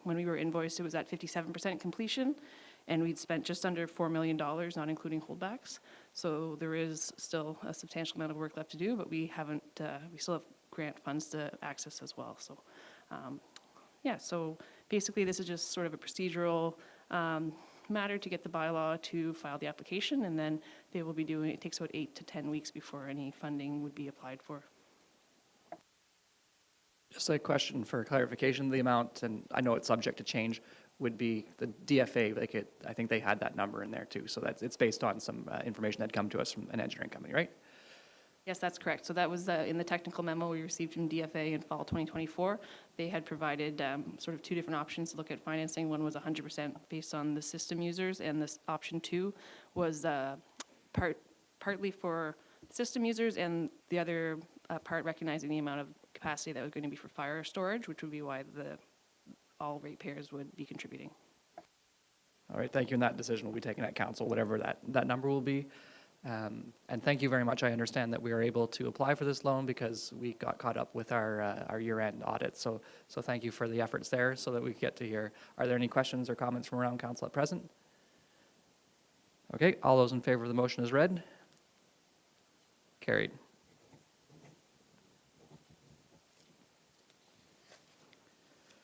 when we were invoiced, it was at 57% completion, and we'd spent just under $4 million, not including holdbacks. So there is still a substantial amount of work left to do, but we still have grant funds to access as well. So yeah, so basically this is just sort of a procedural matter to get the bylaw to file the application, and then they will be doing, it takes about 8 to 10 weeks before any funding would be applied for. Just a question for clarification, the amount, and I know it's subject to change, would be the DFA, I think they had that number in there too, so it's based on some information that had come to us from an engineering company, right? Yes, that's correct. So that was in the technical memo we received from DFA in fall 2024. They had provided sort of two different options to look at financing. One was 100% based on the system users, and this option 2 was partly for system users, and the other part recognizing the amount of capacity that was going to be for fire storage, which would be why all ratepayers would be contributing. All right, thank you, and that decision will be taken at council, whatever that number will be. And thank you very much. I understand that we are able to apply for this loan because we got caught up with our year-end audit. So thank you for the efforts there so that we get to hear. Are there any questions or comments from around council at present? Okay, all those in favor of the motion as read? Carried.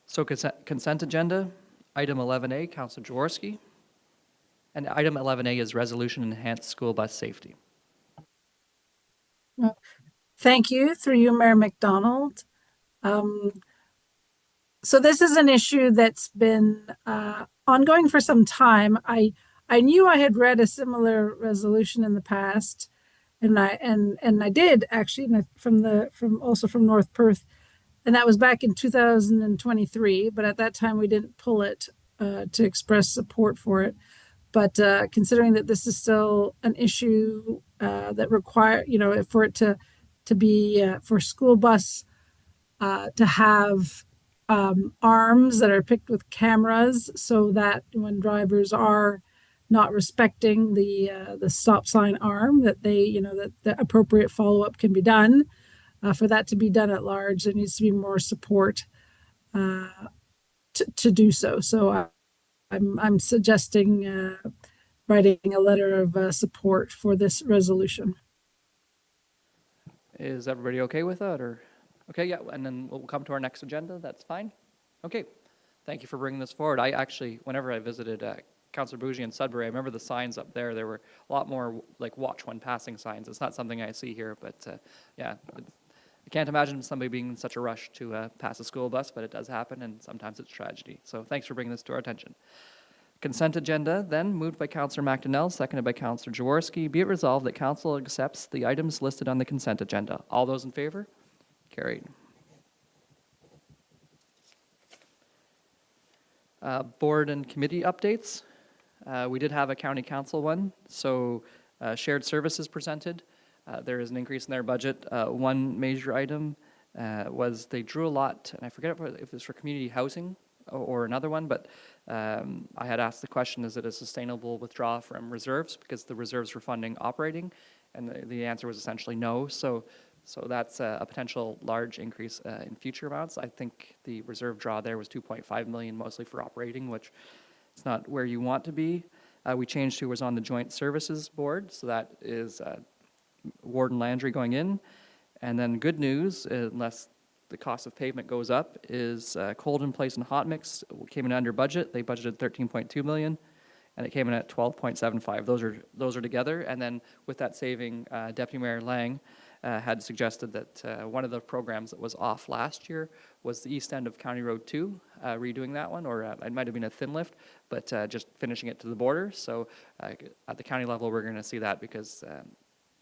So consent agenda, item 11A, Councillor Jaworski. And item 11A is resolution enhanced school bus safety. Thank you, through you, Mayor McDonald. So this is an issue that's been ongoing for some time. I knew I had read a similar resolution in the past, and I did actually from North Perth, and that was back in 2023. But at that time we didn't pull it to express support for it. But considering that this is still an issue that require, for it to be for school bus to have arms that are picked with cameras, so that when drivers are not respecting the stop sign arm, that that the appropriate follow-up can be done. For that to be done at large, there needs to be more support to do so. So I'm suggesting writing a letter of support for this resolution. Is everybody okay with that, or? Okay, yeah, and then we'll come to our next agenda. That's fine. Okay, thank you for bringing this forward. I actually, whenever I visited Councillor Bougie in Sudbury, I remember the signs up there. There were a lot more like watch when passing signs. It's not something I see here, but yeah. I can't imagine somebody being in such a rush to pass a school bus, but it does happen, and sometimes it's tragedy. So thanks for bringing this to our attention. Consent agenda, then, moved by Councillor McDonnell, seconded by Councillor Jaworski. Be it resolved that Council accepts the items listed on the consent agenda. All those in favor? Carried. Board and committee updates. We did have a county council one, so shared services presented. There is an increase in their budget. One major item was they drew a lot, and I forget if it was for community housing or another one, but I had asked the question, is it a sustainable withdrawal from reserves, because the reserves were funding operating, and the answer was essentially no. So that's a potential large increase in future amounts. I think the reserve draw there was 2.5 million, mostly for operating, which is not where you want to be. We changed who was on the joint services board, so that is Warden Landry going in. And then good news, unless the cost of pavement goes up, is Colden Place and Hot Mix came in under budget. They budgeted 13.2 million, and it came in at 12.75. Those are together. And then with that saving, Deputy Mayor Lang had suggested that one of the programs that was off last year was the east end of County Road 2, redoing that one, or it might have been a thin lift, but just finishing it to the border. So at the county level, we're going to see that because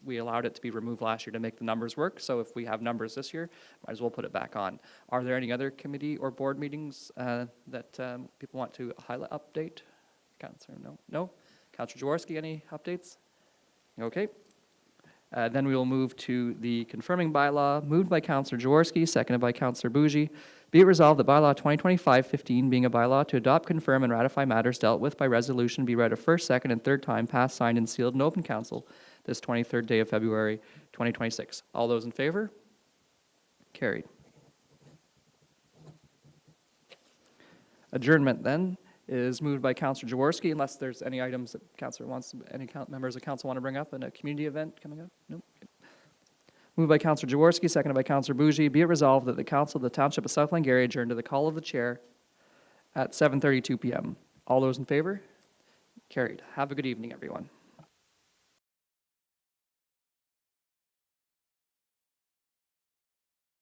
we allowed it to be removed last year to make the numbers work. So if we have numbers this year, might as well put it back on. Are there any other committee or board meetings that people want to highlight, update? Councillor, no? No? Councillor Jaworski, any updates? Okay. Then we will move to the confirming bylaw, moved by Councillor Jaworski, seconded by Councillor Bougie. Be it resolved that bylaw 2025-15, being a bylaw to adopt, confirm, and ratify matters dealt with by resolution, be read a first, second, and third time, passed, signed, and sealed in open council this 23rd day of February 2026. All those in favor? Carried. Adjournment then is moved by Councillor Jaworski, unless there's any items that Councillor wants, members of council want to bring up in a community event coming up? Nope. Moved by Councillor Jaworski, seconded by Councillor Bougie. Be it resolved that the Council of the Township of South Glengarry adjourn to the call of the chair at 7:32 p.m. All those in favor? Carried. Have a good evening, everyone.